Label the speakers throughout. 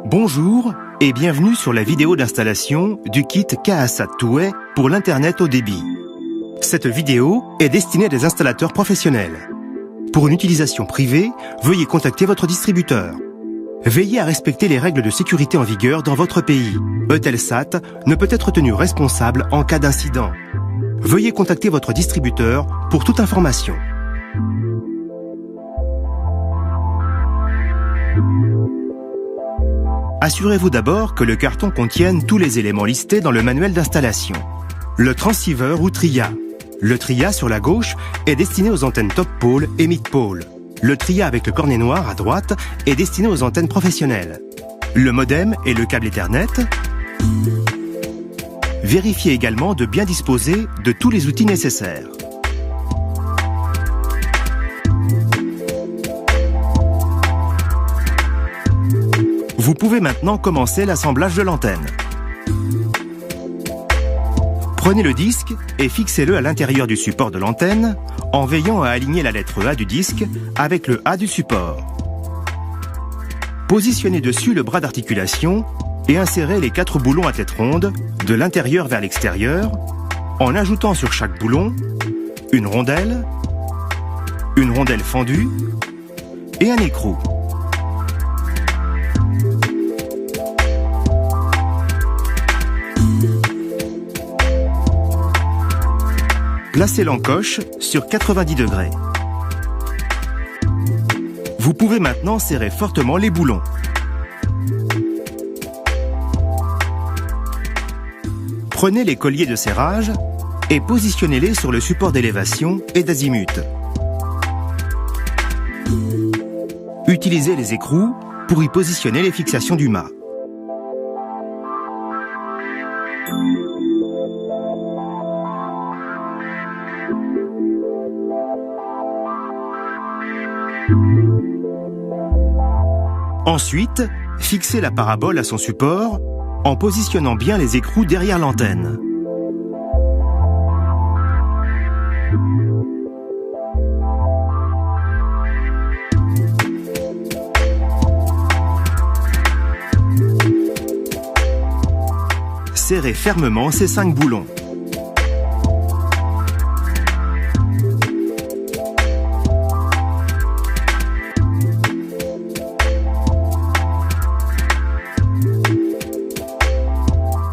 Speaker 1: Bonjour et bienvenue sur la vidéo d'installation du kit KASAT 2way pour l'Internet haut débit. Cette vidéo est destinée à des installateurs professionnels. Pour une utilisation privée, veuillez contacter votre distributeur. Veillez à respecter les règles de sécurité en vigueur dans votre pays. Eutelsat ne peut être tenu responsable en cas d'incident. Veuillez contacter votre distributeur pour toute information. Assurez-vous d'abord que le carton contienne tous les éléments listés dans le manuel d'installation. Le transceiver ou TRIA. Le TRIA sur la gauche est destiné aux antennes top pole et mid pole. Le TRIA avec le cornet noir à droite est destiné aux antennes professionnelles. Le modem et le câble Ethernet. Vérifiez également de bien disposer de tous les outils nécessaires. Vous pouvez maintenant commencer l'assemblage de l'antenne. Prenez le disque et fixez-le à l'intérieur du support de l'antenne en veillant à aligner la lettre A du disque avec le A du support. Positionnez dessus le bras d'articulation et insérez les 4 boulons à tête ronde de l'intérieur vers l'extérieur en ajoutant sur chaque boulon une rondelle fendue et un écrou. Placez l'encoche sur 90 degrés. Vous pouvez maintenant serrer fortement les boulons. Prenez les colliers de serrage et positionnez-les sur le support d'élévation et d'azimut. Utilisez les écrous pour y positionner les fixations du mât. Ensuite, fixez la parabole à son support en positionnant bien les écrous derrière l'antenne. Serrez fermement ces 5 boulons.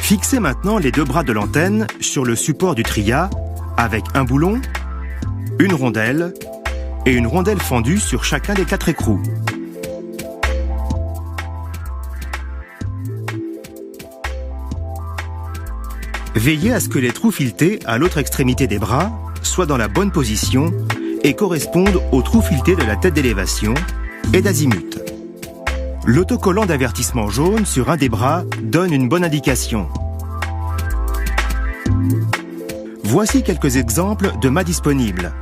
Speaker 1: Fixez maintenant les 2 bras de l'antenne sur le support du TRIA avec un boulon, une rondelle et une rondelle fendue sur chacun des 4 écrous. Veillez à ce que les trous filetés à l'autre extrémité des bras soient dans la bonne position et correspondent aux trous filetés de la tête d'élévation et d'azimut. L'autocollant d'avertissement jaune sur un des bras donne une bonne indication. Voici quelques exemples de mâts disponibles.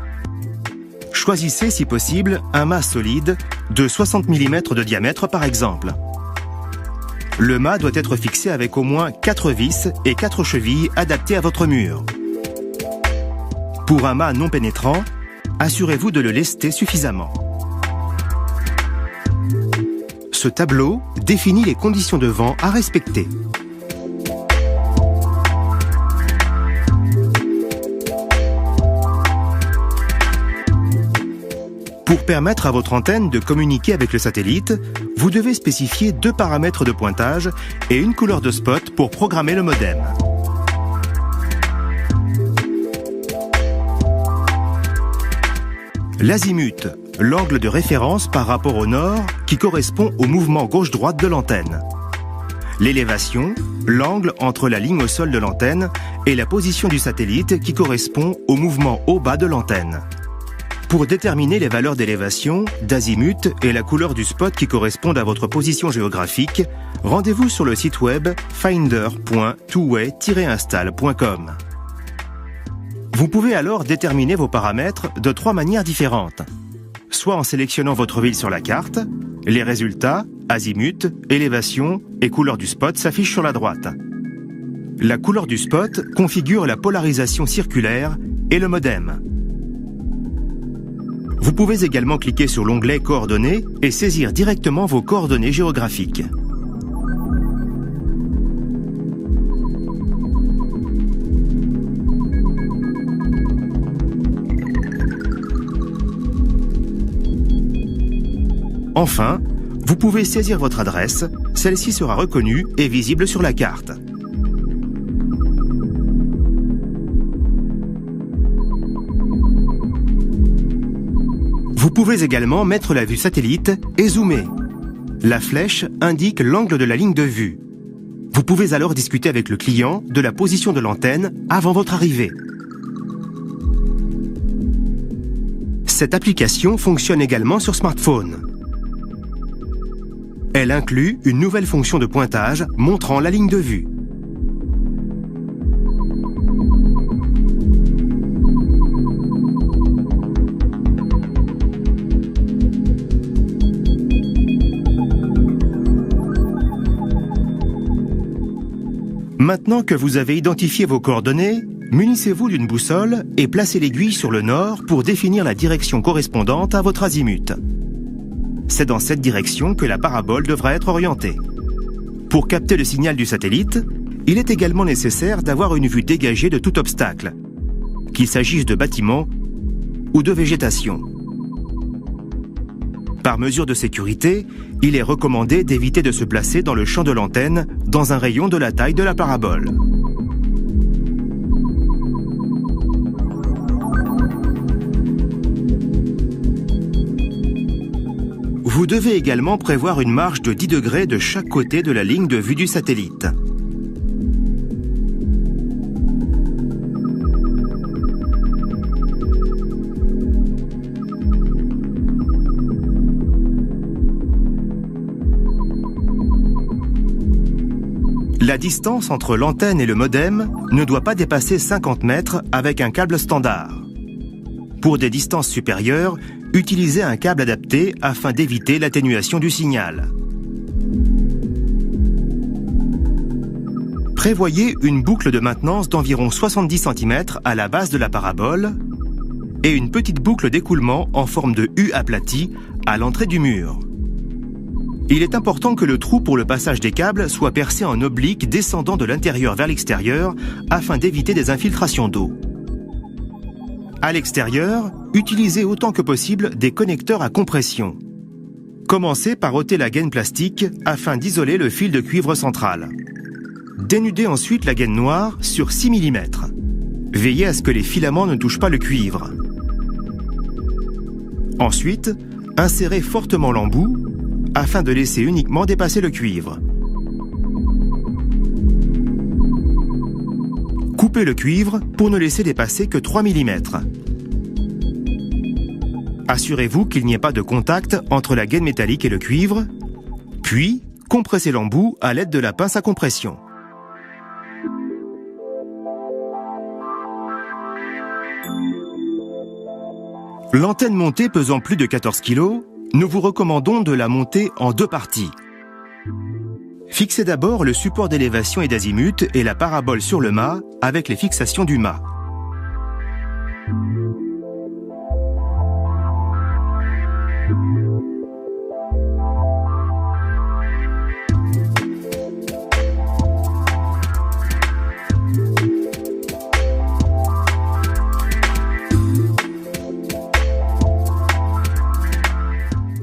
Speaker 1: Choisissez si possible un mât solide de 60 mm de diamètre par exemple. Le mât doit être fixé avec au moins 4 vis et 4 chevilles adaptées à votre mur. Pour un mât non pénétrant, assurez-vous de le lester suffisamment. Ce tableau définit les conditions de vent à respecter. Pour permettre à votre antenne de communiquer avec le satellite, vous devez spécifier 2 paramètres de pointage et une couleur de spot pour programmer le modem. L'azimut, l'angle de référence par rapport au nord qui correspond au mouvement gauche-droite de l'antenne. L'élévation, l'angle entre la ligne au sol de l'antenne et la position du satellite qui correspond au mouvement haut-bas de l'antenne. Pour déterminer les valeurs d'élévation, d'azimut et la couleur du spot qui correspondent à votre position géographique, rendez-vous sur le site web finder.tway-install.com. Vous pouvez alors déterminer vos paramètres de 3 manières différentes. Soit en sélectionnant votre ville sur la carte, les résultats, azimut, élévation et couleur du spot s'affichent sur la droite. La couleur du spot configure la polarisation circulaire et le modem. Vous pouvez également cliquer sur l'onglet Coordonnées et saisir directement vos coordonnées géographiques. Enfin, vous pouvez saisir votre adresse, celle-ci sera reconnue et visible sur la carte. Vous pouvez également mettre la vue satellite et zoomer. La flèche indique l'angle de la ligne de vue. Vous pouvez alors discuter avec le client de la position de l'antenne avant votre arrivée. Cette application fonctionne également sur smartphone. Elle inclut une nouvelle fonction de pointage montrant la ligne de vue. Maintenant que vous avez identifié vos coordonnées, munissez-vous d'une boussole et placez l'aiguille sur le nord pour définir la direction correspondante à votre azimut. C'est dans cette direction que la parabole devra être orientée. Pour capter le signal du satellite, il est également nécessaire d'avoir une vue dégagée de tout obstacle, qu'il s'agisse de bâtiments ou de végétation. Par mesure de sécurité, il est recommandé d'éviter de se placer dans le champ de l'antenne dans un rayon de la taille de la parabole. Vous devez également prévoir une marge de 10 degrés de chaque côté de la ligne de vue du satellite. La distance entre l'antenne et le modem ne doit pas dépasser 50 mètres avec un câble standard. Pour des distances supérieures, utilisez un câble adapté afin d'éviter l'atténuation du signal. Prévoyez une boucle de maintenance d'environ 70 cm à la base de la parabole et une petite boucle d'écoulement en forme de U aplati à l'entrée du mur. Il est important que le trou pour le passage des câbles soit percé en oblique descendant de l'intérieur vers l'extérieur afin d'éviter des infiltrations d'eau. À l'extérieur, utilisez autant que possible des connecteurs à compression. Commencez par ôter la gaine plastique afin d'isoler le fil de cuivre central. Dénudez ensuite la gaine noire sur 6 mm. Veillez à ce que les filaments ne touchent pas le cuivre. Ensuite, insérez fortement l'embout afin de laisser uniquement dépasser le cuivre. Coupez le cuivre pour ne laisser dépasser que 3 mm. Assurez-vous qu'il n'y ait pas de contact entre la gaine métallique et le cuivre, puis compressez l'embout à l'aide de la pince à compression. L'antenne montée pesant plus de 14 kg, nous vous recommandons de la monter en deux parties. Fixez d'abord le support d'élévation et d'azimut et la parabole sur le mât avec les fixations du mât.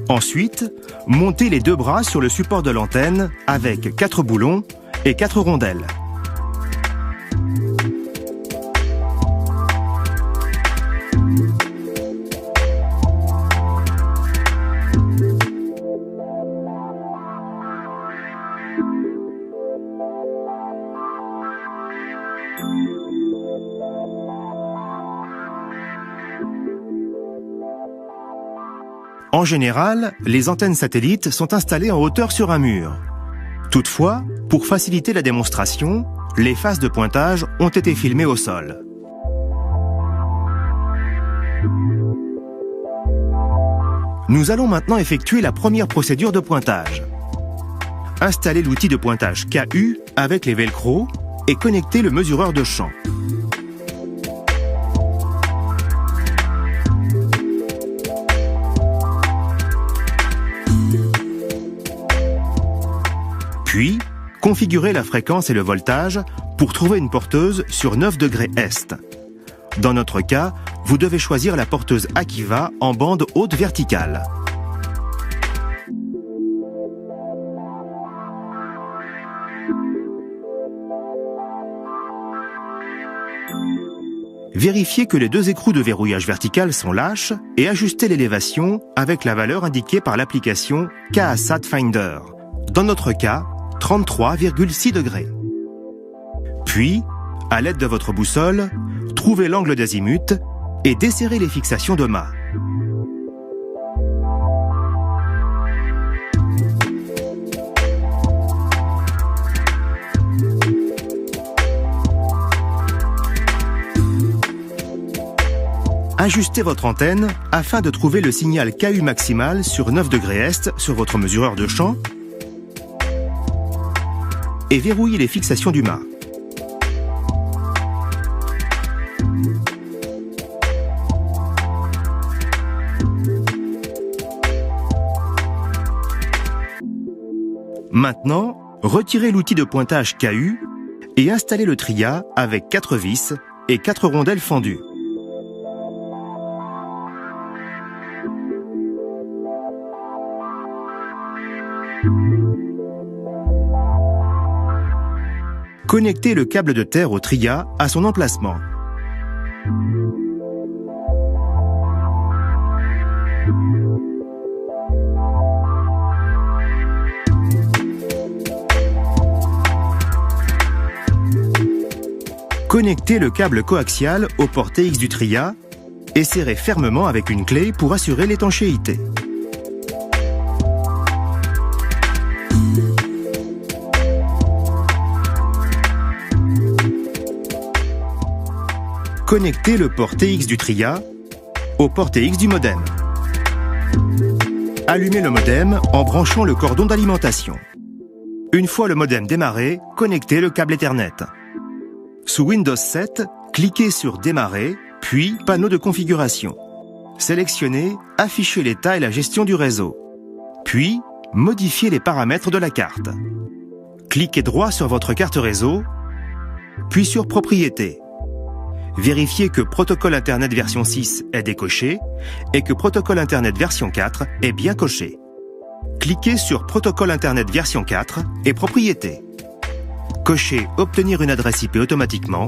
Speaker 1: Ensuite, montez les deux bras sur le support de l'antenne avec 4 boulons et 4 rondelles. En général, les antennes satellites sont installées en hauteur sur un mur. Toutefois, pour faciliter la démonstration, les phases de pointage ont été filmées au sol. Nous allons maintenant effectuer la première procédure de pointage. Installez l'outil de pointage KU avec les velcro et connectez le mesureur de champ. Puis, configurez la fréquence et le voltage pour trouver une porteuse sur 9 degrés Est. Dans notre cas, vous devez choisir la porteuse Akiva en bande haute verticale. Vérifiez que les deux écrous de verrouillage vertical sont lâches et ajustez l'élévation avec la valeur indiquée par l'application KASAT Finder. Dans notre cas, 33,6 degrés. Puis, à l'aide de votre boussole, trouvez l'angle d'azimut et desserrez les fixations de mât. Ajustez votre antenne afin de trouver le signal KU maximal sur 9 degrés Est sur votre mesureur de champ et verrouillez les fixations du mât. Maintenant, retirez l'outil de pointage KU et installez le tria avec 4 vis et 4 rondelles fendues. Connectez le câble de terre au tria à son emplacement. Connectez le câble coaxial au port TX du tria et serrez fermement avec une clé pour assurer l'étanchéité. Connectez le port TX du tria au port TX du modem. Allumez le modem en branchant le cordon d'alimentation. Une fois le modem démarré, connectez le câble Ethernet. Sous Windows 7, cliquez sur Démarrer, puis Panneau de configuration. Sélectionnez Afficher l'état et la gestion du réseau. Puis, modifiez les paramètres de la carte. Cliquez droit sur votre carte réseau, puis sur Propriétés. Vérifiez que Protocole Internet version 6 est décoché et que Protocole Internet version 4 est bien coché. Cliquez sur Protocole Internet version 4 et Propriétés. Cochez Obtenir une adresse IP automatiquement.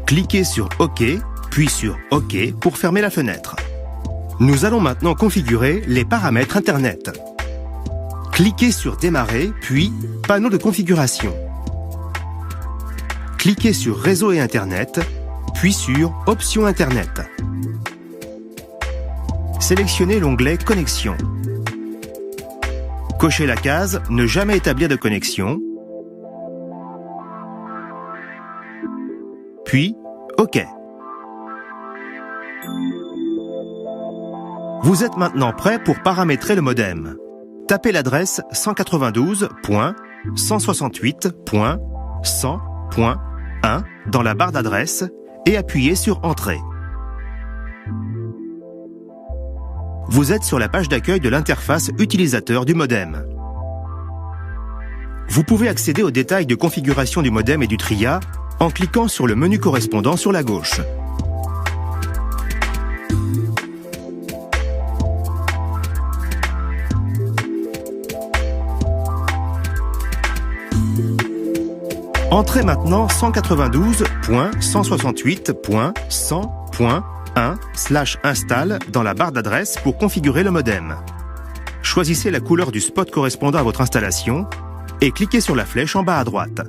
Speaker 1: Cliquez sur OK, puis sur OK pour fermer la fenêtre. Nous allons maintenant configurer les paramètres Internet. Cliquez sur Démarrer, puis Panneau de configuration. Cliquez sur Réseau et Internet, puis sur Options Internet. Sélectionnez l'onglet Connexion. Cochez la case Ne jamais établir de connexion. Puis OK. Vous êtes maintenant prêt pour paramétrer le modem. Tapez l'adresse 192.168.100.1 dans la barre d'adresse et appuyez sur Entrée. Vous êtes sur la page d'accueil de l'interface utilisateur du modem. Vous pouvez accéder aux détails de configuration du modem et du tria en cliquant sur le menu correspondant sur la gauche. Entrez maintenant 192.168.100.1/install dans la barre d'adresse pour configurer le modem. Choisissez la couleur du spot correspondant à votre installation et cliquez sur la flèche en bas à droite.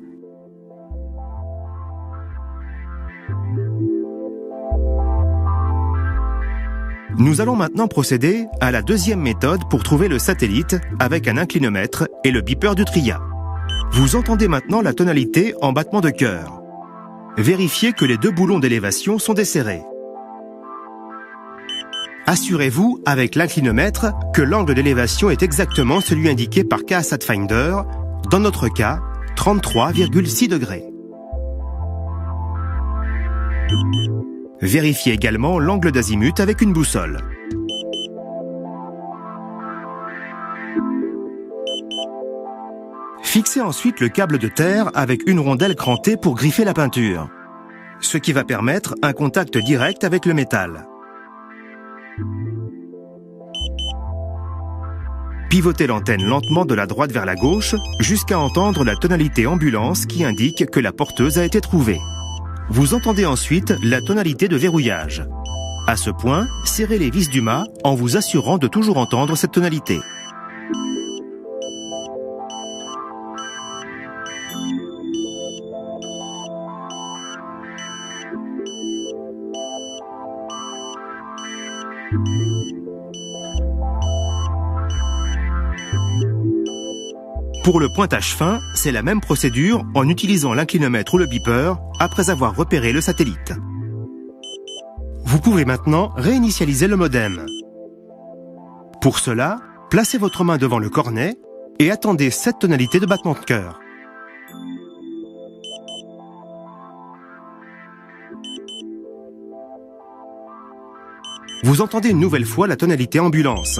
Speaker 1: Nous allons maintenant procéder à la deuxième méthode pour trouver le satellite avec un inclinomètre et le beeper du tria. Vous entendez maintenant la tonalité en battement de cœur. Vérifiez que les deux boulons d'élévation sont desserrés. Assurez-vous avec l'inclinomètre que l'angle d'élévation est exactement celui indiqué par KASAT Finder, dans notre cas, 33,6 degrés. Vérifiez également l'angle d'azimut avec une boussole. Fixez ensuite le câble de terre avec une rondelle crantée pour griffer la peinture, ce qui va permettre un contact direct avec le métal. Pivotez l'antenne lentement de la droite vers la gauche jusqu'à entendre la tonalité ambulance qui indique que la porteuse a été trouvée. Vous entendez ensuite la tonalité de verrouillage. À ce point, serrez les vis du mât en vous assurant de toujours entendre cette tonalité. Pour le pointage fin, c'est la même procédure en utilisant l'inclinomètre ou le beeper après avoir repéré le satellite. Vous pouvez maintenant réinitialiser le modem. Pour cela, placez votre main devant le cornet et attendez 7 tonalités de battement de cœur. Vous entendez une nouvelle fois la tonalité ambulance.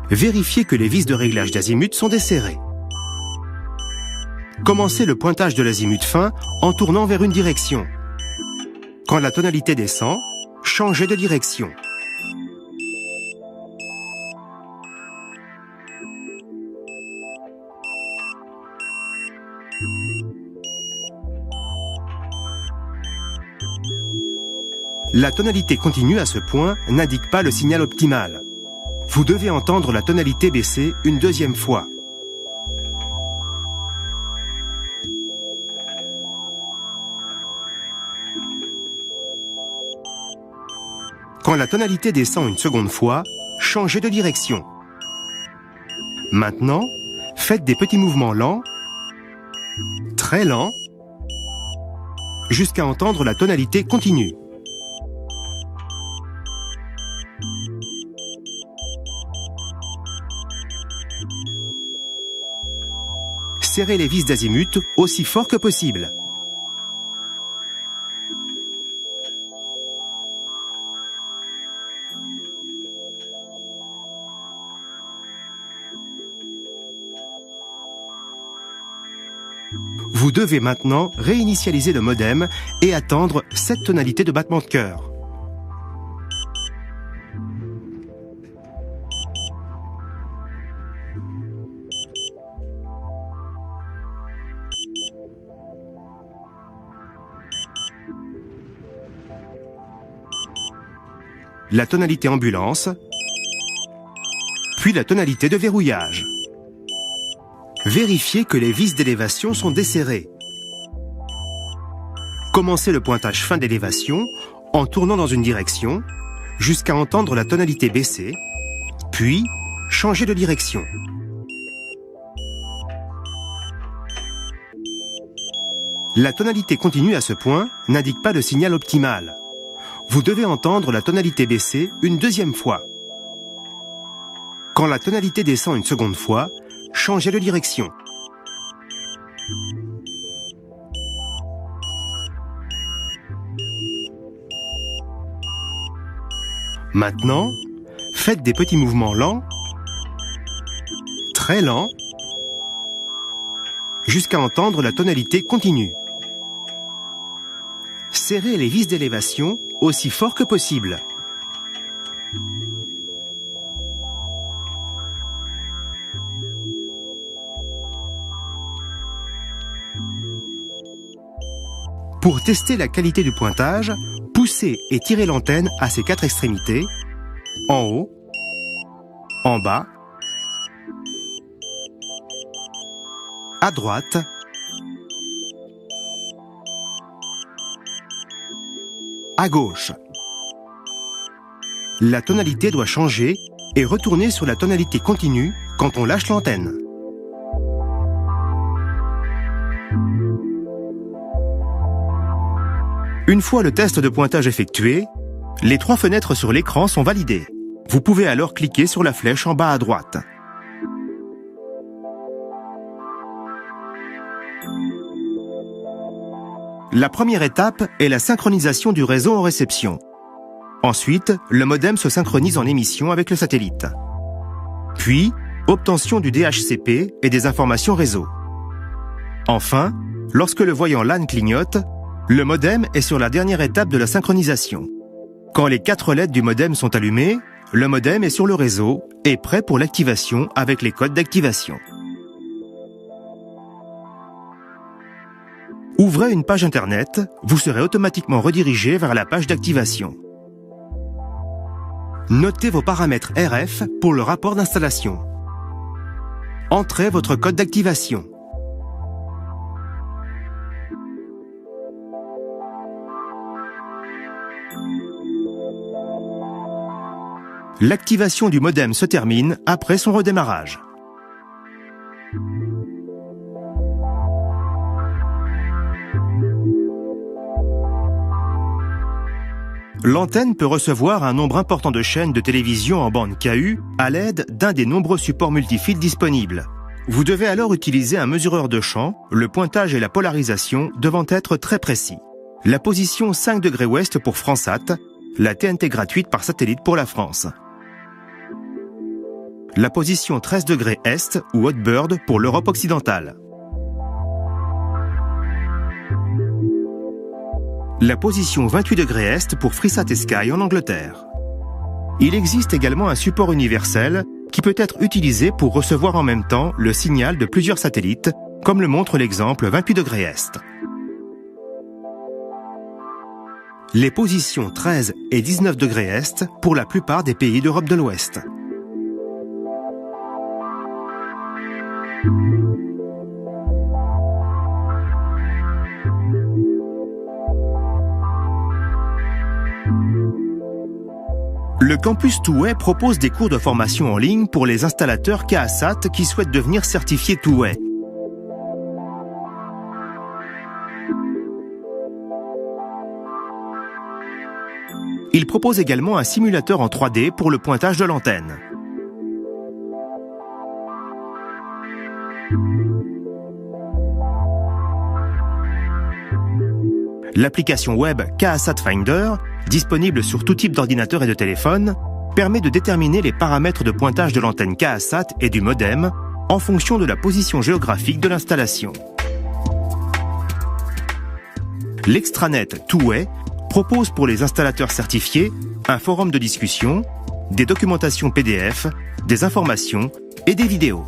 Speaker 1: Vérifiez que les vis de réglage d'azimut sont desserrées. Commencez le pointage de l'azimut fin en tournant vers une direction. Quand la tonalité descend, changez de direction. La tonalité continue à ce point n'indique pas le signal optimal. Vous devez entendre la tonalité baisser une deuxième fois. Quand la tonalité descend une seconde fois, changez de direction. Maintenant, faites des petits mouvements lents, très lents, jusqu'à entendre la tonalité continue. Serrez les vis d'azimut aussi fort que possible. Vous devez maintenant réinitialiser le modem et attendre 7 tonalités de battement de cœur. La tonalité ambulance, puis la tonalité de verrouillage. Vérifiez que les vis d'élévation sont desserrées. Commencez le pointage fin d'élévation en tournant dans une direction jusqu'à entendre la tonalité baisser, puis changez de direction. La tonalité continue à ce point n'indique pas le signal optimal. Vous devez entendre la tonalité baisser une deuxième fois. Quand la tonalité descend une seconde fois, changez de direction. Maintenant, faites des petits mouvements lents, très lents, jusqu'à entendre la tonalité continue. Serrez les vis d'élévation aussi fort que possible. Pour tester la qualité du pointage, poussez et tirez l'antenne à ses 4 extrémités, en haut, en bas, à droite, à gauche. La tonalité doit changer et retourner sur la tonalité continue quand on lâche l'antenne. Une fois le test de pointage effectué, les 3 fenêtres sur l'écran sont validées. Vous pouvez alors cliquer sur la flèche en bas à droite. La première étape est la synchronisation du réseau en réception. Ensuite, le modem se synchronise en émission avec le satellite. Puis, obtention du DHCP et des informations réseau. Enfin, lorsque le voyant LAN clignote, le modem est sur la dernière étape de la synchronisation. Quand les 4 LED du modem sont allumées, le modem est sur le réseau et prêt pour l'activation avec les codes d'activation. Ouvrez une page Internet, vous serez automatiquement redirigé vers la page d'activation. Notez vos paramètres RF pour le rapport d'installation. Entrez votre code d'activation. L'activation du modem se termine après son redémarrage. L'antenne peut recevoir un nombre important de chaînes de télévision en bande KU à l'aide d'un des nombreux supports multifil disponibles. Vous devez alors utiliser un mesureur de champ, le pointage et la polarisation devant être très précis. La position 5 degrés ouest pour Fransat, la TNT gratuite par satellite pour la France. La position 13 degrés est ou Hotbird pour l'Europe occidentale. La position 28 degrés est pour Freesat et Sky en Angleterre. Il existe également un support universel qui peut être utilisé pour recevoir en même temps le signal de plusieurs satellites, comme le montre l'exemple 28 degrés est. Les positions 13 et 19 degrés est pour la plupart des pays d'Europe de l'Ouest. Le campus Touet propose des cours de formation en ligne pour les installateurs KASAT qui souhaitent devenir certifiés Touet. Il propose également un simulateur en 3D pour le pointage de l'antenne. L'application web KASAT Finder, disponible sur tout type d'ordinateur et de téléphone, permet de déterminer les paramètres de pointage de l'antenne KASAT et du modem en fonction de la position géographique de l'installation. L'extranet Touet propose pour les installateurs certifiés un forum de discussion, des documentations PDF, des informations et des vidéos.